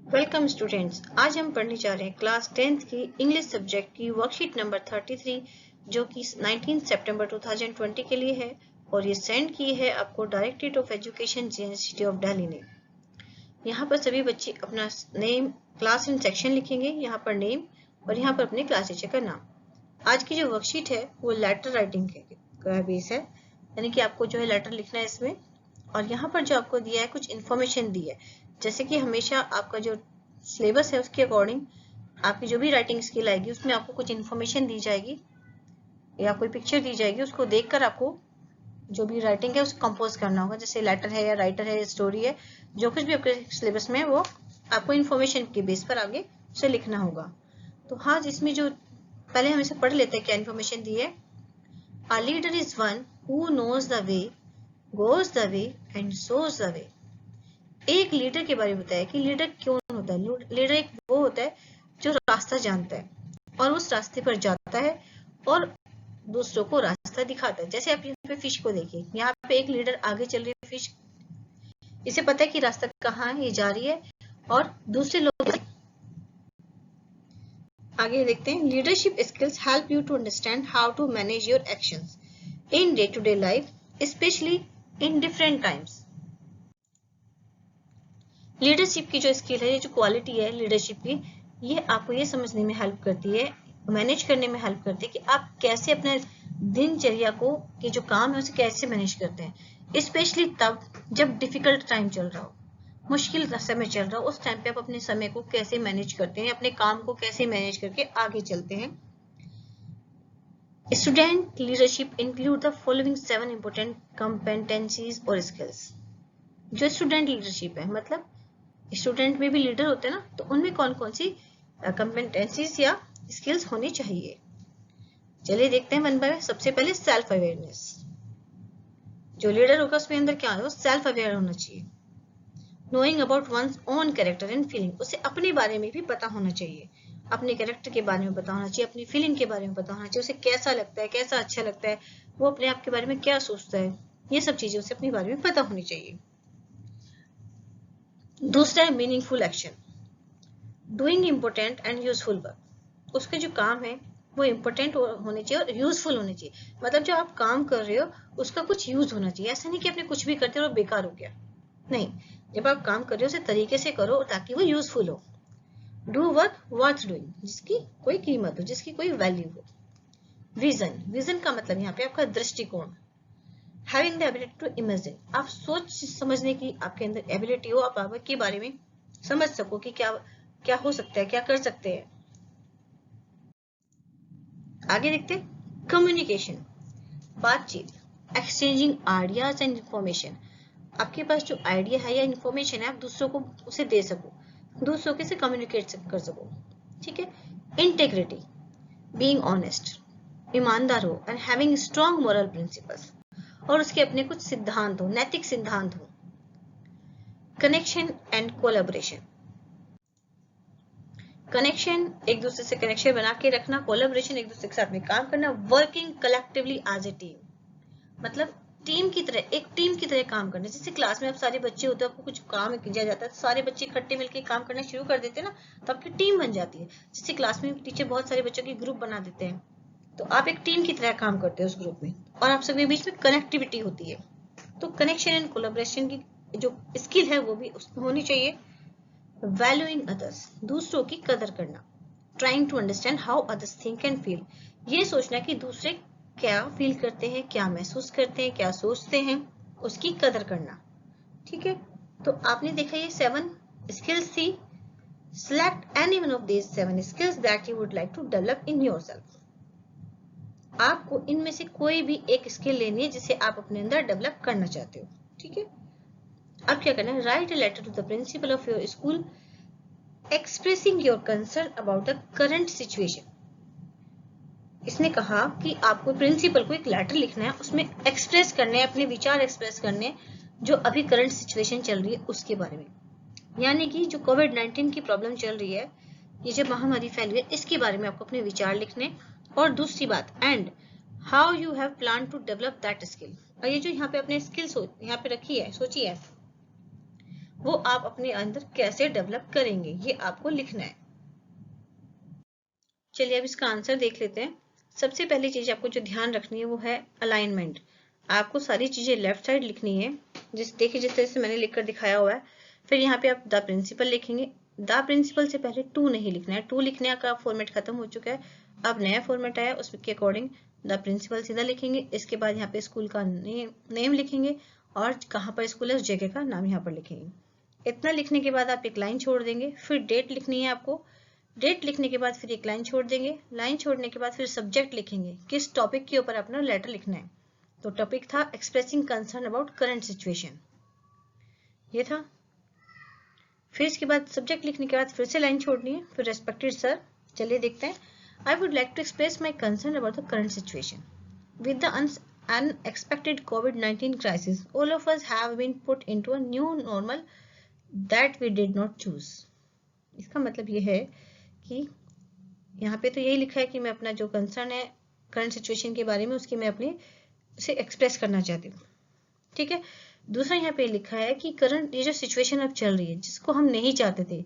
Welcome students. आज हम पढ़ने जा रहे हैं क्लास 10th की इंग्लिश सब्जेक्ट की वर्कशीट नंबर 33 जो कि 19 सितंबर 2020 के लिए है और ये सेंड की है आपको directorate of education GNCT of Delhi ने। यहाँ पर सभी बच्चे अपना नेम, क्लास एंड सेक्शन लिखेंगे, यहाँ पर नेम और यहाँ पर अपने क्लास टीचर का नाम। आज की जो वर्कशीट है वो लेटर राइटिंग का बेस है, यानी कि आपको जो है लेटर लिखना है इसमें। और यहाँ पर जो आपको दिया है कुछ इन्फॉर्मेशन दी है, जैसे कि हमेशा आपका जो सिलेबस है उसके अकॉर्डिंग आपकी जो भी राइटिंग स्किल आएगी उसमें आपको कुछ इन्फॉर्मेशन दी जाएगी या कोई पिक्चर दी जाएगी, उसको देखकर आपको जो भी राइटिंग है उसको कंपोज करना होगा। जैसे लेटर है या राइटर है, स्टोरी है, जो कुछ भी आपके सिलेबस में है वो आपको इन्फॉर्मेशन के बेस पर आगे उसे लिखना होगा। तो हाँ, इसमें जो पहले हम इसे पढ़ लेते हैं क्या इन्फॉर्मेशन दी है। A leader is one who knows the way, goes the way and shows the way। एक लीडर के बारे में बताया कि लीडर क्यों होता है। लीडर एक वो होता है जो रास्ता जानता है और उस रास्ते पर जाता है और दूसरों को रास्ता दिखाता है। जैसे आप यहाँ पे फिश को देखिए, यहाँ पे एक लीडर आगे चल रही है, फिश इसे पता है कि रास्ता कहाँ है, ये जा रही है और दूसरे लोग आगे देखते हैं। Leadership skills help you to understand how to manage your actions in day to day life, specially in different times. Leadership की जो स्किल है, जो क्वालिटी है लीडरशिप की, ये आपको ये समझने में हेल्प करती है, मैनेज करने में हेल्प करती है कि आप कैसे अपने दिनचर्या को कि जो काम है उसे कैसे मैनेज करते हैं, स्पेशली तब जब डिफिकल्ट टाइम चल रहा हो, मुश्किल समय चल रहा हो, उस टाइम पे आप अपने समय को कैसे मैनेज करते हैं, अपने काम को कैसे मैनेज करके आगे चलते हैं। Student leadership include the following 7 important competencies और स्किल्स। जो स्टूडेंट लीडरशिप है, मतलब स्टूडेंट में भी लीडर होते हैं ना, तो उनमें कौन कौन सी कॉम्पिटेंसीज या स्किल्स होनी चाहिए। चलिए देखते हैं वन बाय वन। सबसे पहले सेल्फ अवेयरनेस। जो लीडर होगा उसमें अंदर क्या है, वो सेल्फ अवेयर होना चाहिए। Knowing about one's own character and feeling, उसे अपने बारे में भी पता होना चाहिए, अपने कैरेक्टर के बारे में पता होना चाहिए, अपनी फीलिंग के बारे में पता होना चाहिए, उसे कैसा लगता है, कैसा अच्छा लगता है, वो अपने आप के बारे में क्या सोचता है, ये सब चीजें उसे अपने बारे में पता होनी चाहिए। दूसरा है meaningful action, doing important and useful work. उसके जो काम है वो इम्पोर्टेंट होने चाहिए और यूजफुल होने चाहिए, मतलब जो आप काम कर रहे हो उसका कुछ यूज होना चाहिए। ऐसा नहीं कि आपने कुछ भी करते हो और बेकार हो गया, नहीं, जब आप काम कर रहे हो उसे तरीके से करो ताकि वो यूजफुल हो। डू वर्क वर्थ डूइंग, जिसकी कोई कीमत हो, जिसकी कोई वैल्यू हो। विजन, विजन का मतलब यहाँ पे आपका दृष्टिकोण। Having the ability to imagine, आप सोच समझने की आपके अंदर एबिलिटी हो, आप आगे के बारे में समझ सको कि क्या क्या हो सकता है, क्या कर सकते हैं। आगे देखते हैं कम्युनिकेशन, बातचीत, एक्सचेंजिंग आइडियाज एंड इंफॉर्मेशन। आपके पास जो आइडिया है या इंफॉर्मेशन है आप दूसरों को उसे दे सको, दूसरों के से कम्युनिकेट कर सको, ठीक है। इंटेग्रिटी, बीइंग ऑनेस्ट, ईमानदार हो, and having strong moral principles, और उसके अपने कुछ सिद्धांत हो, नैतिक सिद्धांत हो। कनेक्शन एंड कोलैबोरेशन, कनेक्शन एक दूसरे से कनेक्शन बना के रखना, कोलैबोरेशन एक दूसरे के साथ में काम करना, working collectively as a team, मतलब टीम की तरह, एक टीम की तरह काम करना। जैसे क्लास में आप सारे बच्चे होते हैं, आपको कुछ काम दिया जाता है तो सारे बच्चे इकट्ठे मिलकर काम करना शुरू कर देते हैं ना, तो आपकी टीम बन जाती है। जैसे क्लास में टीचर बहुत सारे बच्चों की ग्रुप बना देते हैं, तो आप एक टीम की तरह काम करते हो उस ग्रुप में और आप सबके बीच में कनेक्टिविटी होती है। तो कनेक्शन एंड कोलैबोरेशन की जो स्किल है वो भी उसमें होनी चाहिए। वैल्यूइंग अदर्स, दूसरों की कदर करना। Trying to understand how others think and feel, ये सोचना कि दूसरे क्या फील करते हैं, क्या महसूस करते हैं, क्या सोचते हैं, उसकी कदर करना, ठीक है। तो आपने देखा ये 7 स्किल्स थी। Select any one of these 7 skills that you would like to develop in yourself. आपको इनमें से कोई भी एक स्किल लेनी है जिसे आप अपने अंदर डेवलप करना चाहते हो, ठीक है। अब क्या करना है, write a letter to the principal of your school expressing your concern about the current situation. इसने कहा कि आपको प्रिंसिपल को एक लेटर लिखना है, उसमें एक्सप्रेस करने हैं, अपने विचार एक्सप्रेस करने हैं जो अभी करंट सिचुएशन चल रही है उसके बारे में, यानी कि जो कोविड-19 की प्रॉब्लम चल रही है, ये जो महामारी फैली है, इसके बारे में आपको अपने विचार लिखने। और दूसरी बात, and how you have plan to develop that skill, और ये जो यहाँ पे अपने स्किल्स यहाँ पे रखी है, सोची है, वो आप अपने अंदर कैसे डेवलप करेंगे, ये आपको लिखना है। चलिए अब इसका आंसर देख लेते हैं। सबसे पहली चीज आपको जो ध्यान रखनी है वो है अलाइनमेंट। आपको सारी चीजें लेफ्ट साइड लिखनी है, देखिए जिस तरह से मैंने लिखकर दिखाया हुआ है। फिर यहाँ पे आप द प्रिंसिपल लिखेंगे। द प्रिंसिपल से पहले टू नहीं लिखना है, टू लिखने का फॉर्मेट खत्म हो चुका है, अब नया फॉर्मेट आया, उसके अकॉर्डिंग द प्रिंसिपल सीधा लिखेंगे। इसके बाद यहाँ पे स्कूल का नेम लिखेंगे और कहाँ पर स्कूल है उस जगह का नाम यहाँ पर लिखेंगे। इतना लिखने के बाद आप एक लाइन छोड़ देंगे, फिर डेट लिखनी है आपको। डेट लिखने के बाद फिर एक लाइन छोड़ देंगे, लाइन छोड़ने के बाद फिर सब्जेक्ट लिखेंगे, किस टॉपिक के ऊपर अपना लेटर लिखना है। तो टॉपिक था expressing concern about current situation, ये था। फिर इसके बाद सब्जेक्ट लिखने के बाद फिर से लाइन छोड़नी है, फिर रेस्पेक्टेड सर। चलिए देखते हैं। I would like to express my concern about the current situation with the unexpected COVID-19 crisis. All of us have been put into a new normal that we did not choose. इसका मतलब ये है कि यहाँ पे तो यही लिखा है कि मैं अपना जो कंसर्न है करंट सिचुएशन के बारे में उसकी मैं अपने उसे एक्सप्रेस करना चाहती हूँ, ठीक है। दूसरा यहाँ पे लिखा है कि करंट ये जो सिचुएशन अब चल रही है जिसको हम नहीं चाहते थे,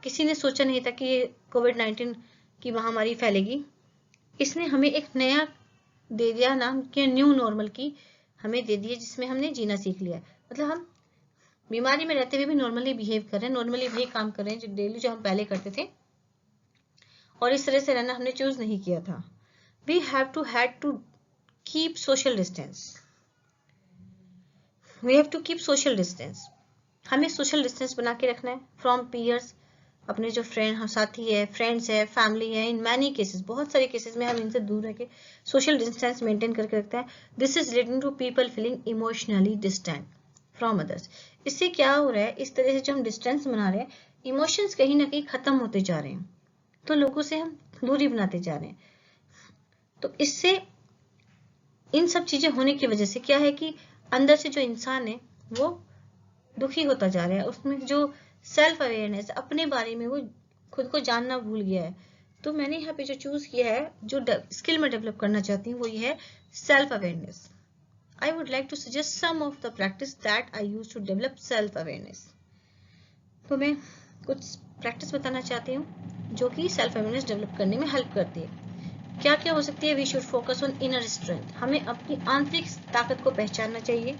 किसी ने सोचा नहीं था कि कोविड-19 की महामारी फैलेगी, इसने हमें एक नया दे दिया नाम कि न्यू नॉर्मल की हमें दे दिया, जिसमें हमने जीना सीख लिया। मतलब हम बीमारी में रहते हुए भी नॉर्मली बिहेव कर रहे हैं, नॉर्मली वही काम कर रहे हैं जो डेली जो हम पहले करते थे, और इस तरह से रहना हमने चूज नहीं किया था। We have to keep social distance. We have to keep social distance. हमें सोशल डिस्टेंस बना के रखना है फ्रॉम पीयर्स, अपने जो साथी है, फ्रेंड्स है, फैमिली है। इन मैनी केसेस, बहुत सारे केसेस में हम इनसे दूर रह के सोशल डिस्टेंस मेंटेन करके रखता है। This is leading to people feeling emotionally distant from others. इससे क्या हो रहा है, इस तरह से जो हम डिस्टेंस बना रहे हैं, इमोशंस कहीं ना कहीं खत्म होते जा रहे हैं, तो लोगों से हम दूरी बनाते जा रहे हैं। तो इससे इन सब चीजें होने की वजह से क्या है कि अंदर से जो इंसान है वो दुखी होता जा रहा है, उसमें जो सेल्फ अवेयरनेस अपने बारे में वो खुद को जानना भूल गया है। तो मैंने यहाँ पे जो चूज किया है, जो स्किल में डेवलप करना चाहती हूँ, वो ये है self awareness. I would like to suggest some of the practice that I use to develop self awareness. तो मैं कुछ प्रैक्टिस बताना चाहती हूँ जो कि सेल्फ अवेयरनेस डेवलप करने में हेल्प करती है। क्या क्या हो सकती है? We should focus on inner strength. हमें अपनी आंतरिक ताकत को पहचानना चाहिए,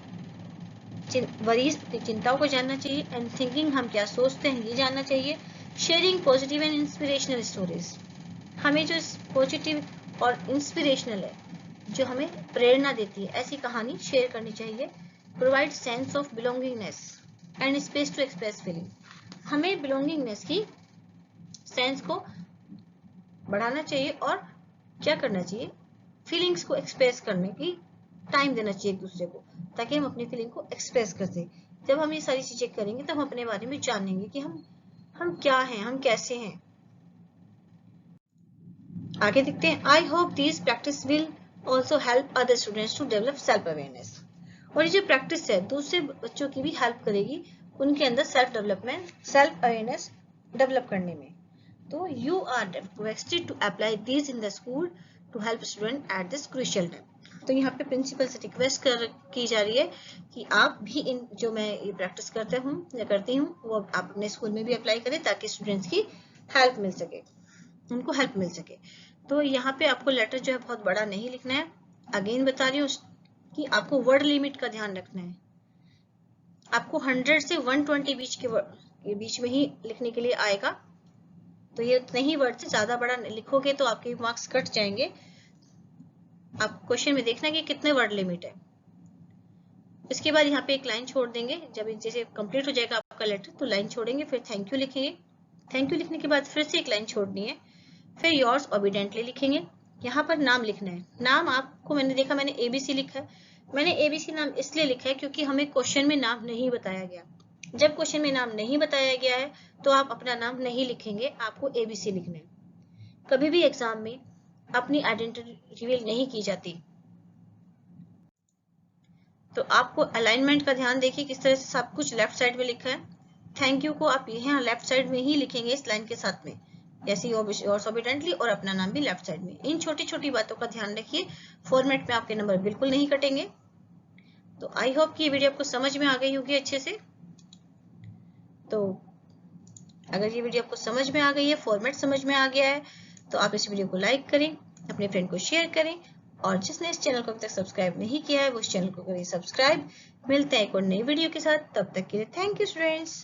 वरीज चिंताओं को जानना चाहिए, एंड थिंकिंग हम क्या सोचते हैं ये जानना चाहिए। Sharing positive and inspirational stories, हमें जो पॉजिटिव और इंस्पिरेशनल है, जो हमें प्रेरणा देती है, ऐसी कहानी शेयर करनी चाहिए। Provide sense of belongingness and space to express feeling, हमें बिलोंगिंगनेस की सेंस को बढ़ाना चाहिए और क्या करना चाहिए, फीलिंग्स को एक्सप्रेस करने की टाइम देना चाहिए एक दूसरे को, ताकि हम अपनी फीलिंग को एक्सप्रेस कर सकें। जब हम ये सारी चीजें करेंगे तब हम अपने बारे में जानेंगे कि हम क्या हैं, हम कैसे हैं। आगे देखते हैं। I hope these practice will also help other students to develop self awareness. और ये जो प्रैक्टिस है दूसरे बच्चों की भी हेल्प करेगी उनके अंदर सेल्फ अवेयरनेस डेवलप करने में। तो you are requested to apply these in the school to help student at this crucial time. तो यहाँ पे प्रिंसिपल से रिक्वेस्ट की जा रही है कि आप भी इन जो मैं ये प्रैक्टिस करती हूँ वो आप अपने स्कूल में भी अप्लाई करें, ताकि स्टूडेंट्स की हेल्प मिल सके, उनको हेल्प मिल सके। तो यहाँ पे आपको लेटर जो है बहुत बड़ा नहीं लिखना है। अगेन बता रही हूँ कि आपको वर्ड लिमिट का ध्यान रखना है। आपको 100 से 120 के बीच में ही लिखने के लिए आएगा। तो ये नहीं वर्ड से ज्यादा बड़ा लिखोगे तो आपके मार्क्स कट जाएंगे। आप क्वेश्चन में देखना कि कितने वर्ड लिमिट है। इसके बाद यहाँ पे एक लाइन छोड़ देंगे। जब जैसे कंप्लीट हो जाएगा आपका लेटर तो लाइन छोड़ेंगे, फिर थैंक यू लिखेंगे। थैंक यू लिखने के बाद फिर से एक लाइन छोड़नी है, फिर योर्स ओबीडेंटली लिखेंगे। यहाँ पर नाम लिखना है। नाम आपको मैंने देखा, मैंने एबीसी लिखा है। मैंने एबीसी नाम इसलिए लिखा है क्योंकि हमें क्वेश्चन में नाम नहीं बताया गया। जब क्वेश्चन में नाम नहीं बताया गया है तो आप अपना नाम नहीं लिखेंगे, आपको एबीसी लिखना है। कभी भी एग्जाम में अपनी आइडेंटिटी रिवील नहीं की जाती। तो आपको अलाइनमेंट का ध्यान देखिए किस तरह से सब कुछ लेफ्ट साइड में लिखा है। थैंक यू को आप यहाँ लेफ्ट साइड में ही लिखेंगे इस लाइन के साथ में, जैसे योर्स ओबीडेंटली, और अपना नाम भी लेफ्ट साइड में। इन छोटी छोटी बातों का ध्यान रखिए, फॉर्मेट में आपके नंबर बिल्कुल नहीं कटेंगे। तो आई होप कि ये वीडियो आपको समझ में आ गई होगी अच्छे से। तो अगर ये वीडियो आपको समझ में आ गई है, फॉर्मेट समझ में आ गया है, तो आप इस वीडियो को लाइक करें, अपने फ्रेंड को शेयर करें, और जिसने इस चैनल को अभी तक सब्सक्राइब नहीं किया है वो इस चैनल को करें सब्सक्राइब। मिलते हैं एक और नई वीडियो के साथ, तब तक के लिए थैंक यू स्टूडेंट्स।